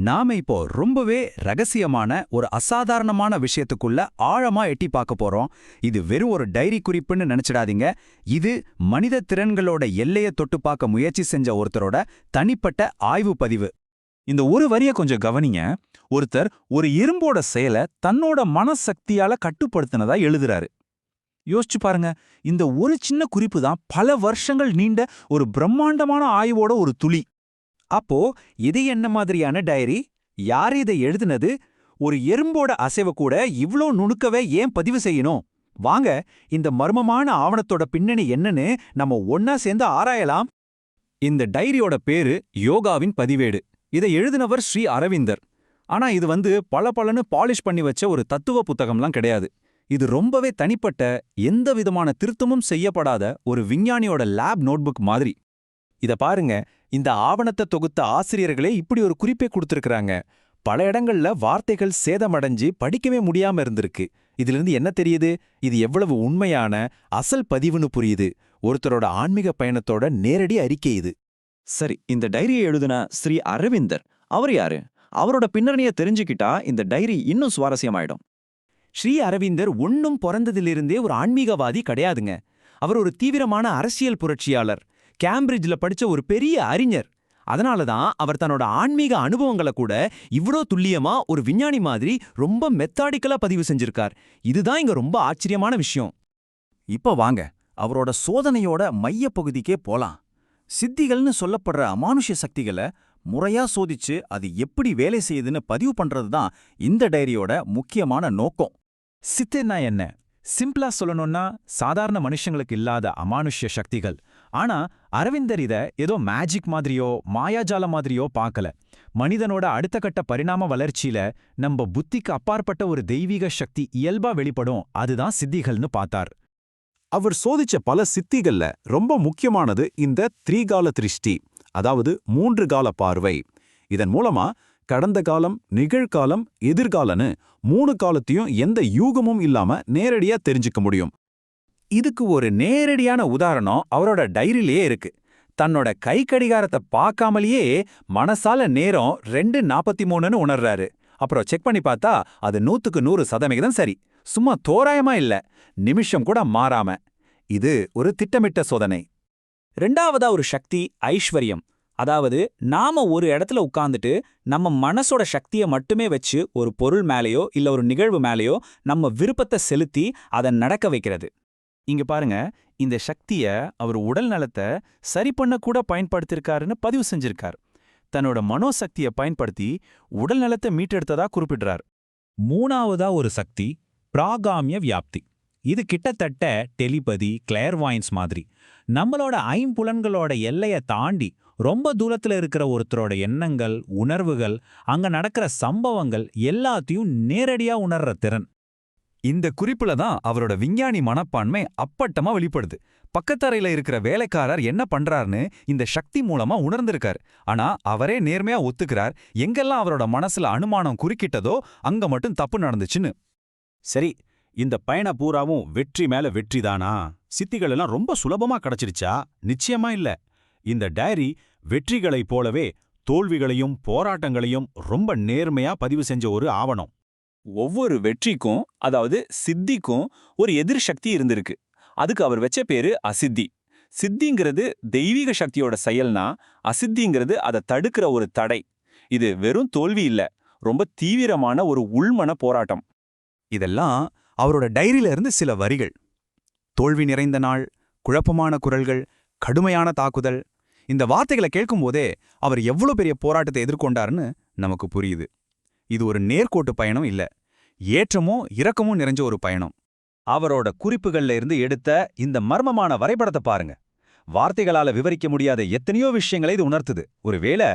நாம இப்போ ரொம்பவே ரகசியமான ஒரு அசாதாரணமான விஷயத்துக்குள்ள ஆழமா எட்டி பார்க்க போறோம். இது வெறும் ஒரு டைரி குறிப்புன்னு நினைச்சிடாதீங்க. இது மனித திறன்களோட எல்லையை தொட்டு பார்க்க முயற்சி செஞ்ச ஒருத்தரோட தனிப்பட்ட ஆய்வு பதிவு. இந்த ஒரு வரிய கொஞ்சம் கவனிங்க. ஒருத்தர் ஒரு இரும்போட செயலை தன்னோட மனசக்தியால கட்டுப்படுத்தினதா எழுதுறாரு. யோசிச்சு பாருங்க, இந்த ஒரு சின்ன குறிப்பு தான் பல வருஷங்கள் நீண்ட ஒரு பிரம்மாண்டமான ஆய்வோட ஒரு துளி. அப்போ இது என்ன மாதிரியான டைரி? யார் இதை எழுதுனது? ஒரு எறும்போட அசைவ கூட இவ்ளோ நுணுக்கவே ஏன் பதிவு செய்யணும்? வாங்க, இந்த மர்மமான ஆவணத்தோட பின்னணி என்னன்னு நம்ம ஒன்னா சேர்ந்து ஆராயலாம். இந்த டைரியோட பேரு யோகாவின் பதிவேடு. இதை எழுதினவர் ஸ்ரீ அரவிந்தர். ஆனா இது பளபளன்னு பாலிஷ் பண்ணி வச்ச ஒரு தத்துவ புத்தகம்லாம் கிடையாது. இது ரொம்பவே தனிப்பட்ட, எந்த விதமான திருத்தமும் செய்யப்படாத ஒரு விஞ்ஞானியோட லேப் நோட்புக் மாதிரி. இத பாருங்க, இந்த ஆவணத்தை தொகுத்த ஆசிரியர்களே இப்படி ஒரு குறிப்பை கொடுத்திருக்கிறாங்க. பல இடங்கள்ல வார்த்தைகள் சேதமடைஞ்சு படிக்கவே முடியாம இருந்திருக்கு. இதிலிருந்து என்ன தெரியுது? இது எவ்வளவு உண்மையான அசல் பதிவுன்னு புரியுது. ஒருத்தரோட ஆன்மீக பயணத்தோட நேரடி அறிக்கை இது. சரி, இந்த டைரியை எழுதுன ஸ்ரீ அரவிந்தர் அவர் யாரு? அவரோட பின்னணியை தெரிஞ்சுக்கிட்டா இந்த டைரி இன்னும் சுவாரஸ்யமாயிடும். ஸ்ரீ அரவிந்தர் ஒன்னும் பிறந்ததிலிருந்தே ஒரு ஆன்மீகவாதி கிடையாதுங்க. அவர் ஒரு தீவிரமான அரசியல் புரட்சியாளர், கேம்பிரிட்ஜ்ல படிச்ச ஒரு பெரிய அறிஞர். அதனாலதான் அவர் தன்னோட ஆன்மீக அனுபவங்களை கூட இவ்ளோ துல்லியமா ஒரு விஞ்ஞானி மாதிரி ரொம்ப மெத்தாடிக்கலா பதிவு செஞ்சிருக்கார். இதுதான் இங்க ரொம்ப ஆச்சரியமான விஷயம். இப்ப வாங்க, அவரோட சோதனையோட மைய பகுதிக்கே போலாம். சித்திகள்னு சொல்லப்படுற அமானுஷ்ய சக்திகளை முறையா சோதிச்சு அது எப்படி வேலை செய்யுதுன்னு பதிவு பண்றது தான் இந்த டைரியோட முக்கியமான நோக்கம். சித்தன்னா என்ன? சிம்பிளா சொல்லணும்னா சாதாரண மனுஷங்களுக்கு இல்லாத அமானுஷ்ய சக்திகள். ஆனா அரவிந்தர் இத ஏதோ மேஜிக் மாதிரியோ மாயாஜால மாதிரியோ பார்க்கல. மனிதனோட அடுத்த கட்ட பரிணாம வளர்ச்சியில நம்ம புத்திக்கு அப்பாற்பட்ட ஒரு தெய்வீக சக்தி இயல்பா வெளிப்படும், அதுதான் சித்திகள்னு பார்த்தார். அவர் சோதிச்ச பல சித்திகள்ல ரொம்ப முக்கியமானது இந்த திரிகால திருஷ்டி, அதாவது 3 கால பார்வை. இதன் மூலமா கடந்த காலம், நிகழ்காலம், எதிர்காலன்னு 3 காலத்தையும் எந்த யூகமும் இல்லாம நேரடியா தெரிஞ்சுக்க முடியும். இதுக்கு ஒரு நேரடியான உதாரணம் அவரோட டைரியிலேயே இருக்கு. தன்னோட கை கடிகாரத்தை பார்க்காமலேயே மனசால நேரம் 2:43ன்னு உணர்றாரு. அப்புறம் செக் பண்ணி பார்த்தா அது 100க்கு 100% சரி. சும்மா தோராயமா இல்ல, நிமிஷம் கூட மாறாம. இது ஒரு திட்டமிட்ட சோதனை. ரெண்டாவதா ஒரு சக்தி ஐஸ்வர்யம். அதாவது நாம ஒரு இடத்துல உட்கார்ந்துட்டு நம்ம மனசோட சக்தியை மட்டுமே வச்சு ஒரு பொருள் மேலேயோ இல்ல ஒரு நிகழ்வு மேலேயோ நம்ம விருப்பத்தை செலுத்தி அதை நடக்க வைக்கிறது. இங்க பாருங்க, இந்த சக்திய அவர் உடல் நலத்தை சரி பண்ண கூட பயன்படுத்திருக்காருன்னு பதிவு செஞ்சிருக்கார். தன்னோட மனோசக்தியை பயன்படுத்தி உடல் நலத்தை மீட்டெடுத்ததா குறிப்பிடுறார். மூணாவதா ஒரு சக்தி பிராகாமிய வியாப்தி. இது கிட்டத்தட்ட டெலிபதி, கிளேர்வாயன்ஸ் மாதிரி. நம்மளோட ஐம்புலன்களோட எல்லையை தாண்டி ரொம்ப தூரத்துல இருக்கிற ஒருத்தரோட எண்ணங்கள், உணர்வுகள், அங்க நடக்கிற சம்பவங்கள் எல்லாத்தையும் நேரடியா உணர்ற திறன். இந்த குறிப்புல தான் அவரோட விஞ்ஞானி மனப்பான்மை அப்பட்டமா வெளிப்படுது. பக்கத்தறையில இருக்கிற வேலைக்காரர் என்ன பண்றாருன்னு இந்த சக்தி மூலமா உணர்ந்திருக்கார். ஆனா அவரே நேர்மையா ஒத்துக்கிறார், எங்கெல்லாம் அவரோட மனசுல அனுமானம் குறுக்கிட்டதோ அங்க மட்டும் தப்பு நடந்துச்சுன்னு. சரி, இந்த பயண பூராவும் வெற்றி மேல வெற்றிதானா? சித்திகள் எல்லாம் ரொம்ப சுலபமா கிடைச்சிருச்சா? நிச்சயமா இல்ல. இந்த டைரி வெற்றிகளைப் போலவே தோல்விகளையும் போராட்டங்களையும் ரொம்ப நேர்மையா பதிவு செஞ்ச ஒரு ஆவணம். ஒவ்வொரு வெற்றிக்கும், அதாவது சித்திக்கும் ஒரு எதிர் சக்தி இருந்திருக்கு. அதுக்கு அவர் வச்ச பேரு அசித்தி. சித்திங்கிறது தெய்வீக சக்தியோட செயல்னா, அசித்திங்கிறது அதை தடுக்கிற ஒரு தடை. இது வெறும் தோல்வி இல்ல, ரொம்ப தீவிரமான ஒரு உள்மன போராட்டம். இதெல்லாம் அவரோட டைரியில இருந்து சில வரிகள். தோல்வி நிறைந்த நாள், குழப்பமான குரல்கள், கடுமையான தாக்குதல். இந்த வார்த்தைகளை கேட்கும்போதே அவர் எவ்வளோ பெரிய போராட்டத்தை எதிர்கொண்டாருன்னு நமக்கு புரியுது. இது ஒரு நேர்கோட்டு பயணம் இல்ல, ஏற்றமும் இறக்கமும் நிறைஞ்ச ஒரு பயணம். அவரோட குறிப்புகள்ல இருந்து எடுத்த இந்த மர்மமான வரைபடத்தை பாருங்க. வார்த்தைகளால விவரிக்க முடியாத எத்தனையோ விஷயங்களை இது உணர்த்துது. ஒருவேளை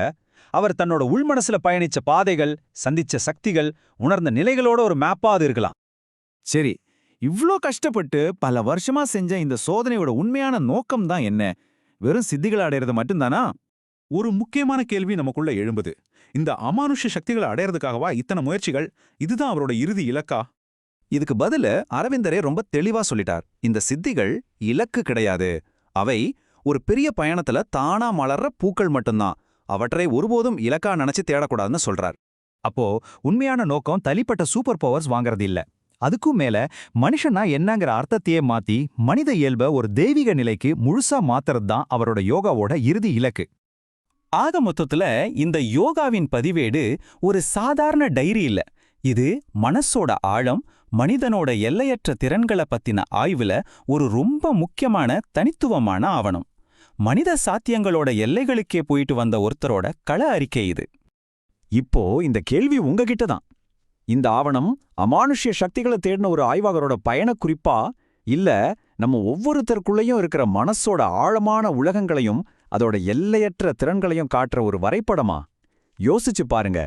அவர் தன்னோட உள்மனசுல பயணிச்ச பாதைகள், சந்திச்ச சக்திகள், உணர்ந்த நிலைகளோட ஒரு மேப்பா அது இருக்கலாம். சரி, இவ்ளோ கஷ்டப்பட்டு பல வருஷமா செஞ்ச இந்த சோதனையோட உண்மையான நோக்கம் தான் என்ன? வெறும் சித்திகளை அடையிறது மட்டும்தானா? ஒரு முக்கியமான கேள்வி நமக்குள்ள எழும்புது. இந்த அமானுஷ்ய சக்திகளை அடையறதுக்காகவா இத்தனை முயற்சிகள்? இதுதான் அவரோட இறுதி இலக்கா? இதுக்கு பதிலு அரவிந்தரே ரொம்ப தெளிவா சொல்லிட்டார். இந்த சித்திகள் இலக்கு கிடையாது. அவை ஒரு பெரிய பயணத்துல தானா மலர்ற பூக்கள் மட்டும்தான். அவற்றை ஒருபோதும் இலக்கா நினைச்சு தேடக்கூடாதுன்னு சொல்றார். அப்போ உண்மையான நோக்கம் தனிப்பட்ட சூப்பர் பவர்ஸ் வாங்கறது இல்ல. அதுக்கும் மேல மனுஷனா என்னங்கிற அர்த்தத்தையே மாத்தி மனித இயல்ப ஒரு தெய்வீக நிலைக்கு முழுசா மாத்துறது தான் அவரோட யோகாவோட இறுதி இலக்கு. ஆக மொத்தத்துல இந்த யோகாவின் பதிவேடு ஒரு சாதாரண டைரி இல்ல. இது மனசோட ஆழம், மனிதனோட எல்லையற்ற திறன்களை பத்தின ஆய்வுல ஒரு ரொம்ப முக்கியமான தனித்துவமான ஆவணம். மனித சாத்தியங்களோட எல்லைகளுக்கே போயிட்டு வந்த ஒருத்தரோட கள அறிக்கை இது. இப்போ இந்த கேள்வி உங்ககிட்ட தான். இந்த ஆவணம் அமானுஷ்ய சக்திகளை தேடின ஒரு ஆய்வாளரோட பயணக் குறிப்பா, இல்ல நம்ம ஒவ்வொருத்தருக்குள்ளேயும் இருக்கிற மனசோட ஆழமான உலகங்களையும் அதோட எல்லையற்ற திறன்களையும் காட்டுற ஒரு வரைபடமா? யோசிச்சு பாருங்க.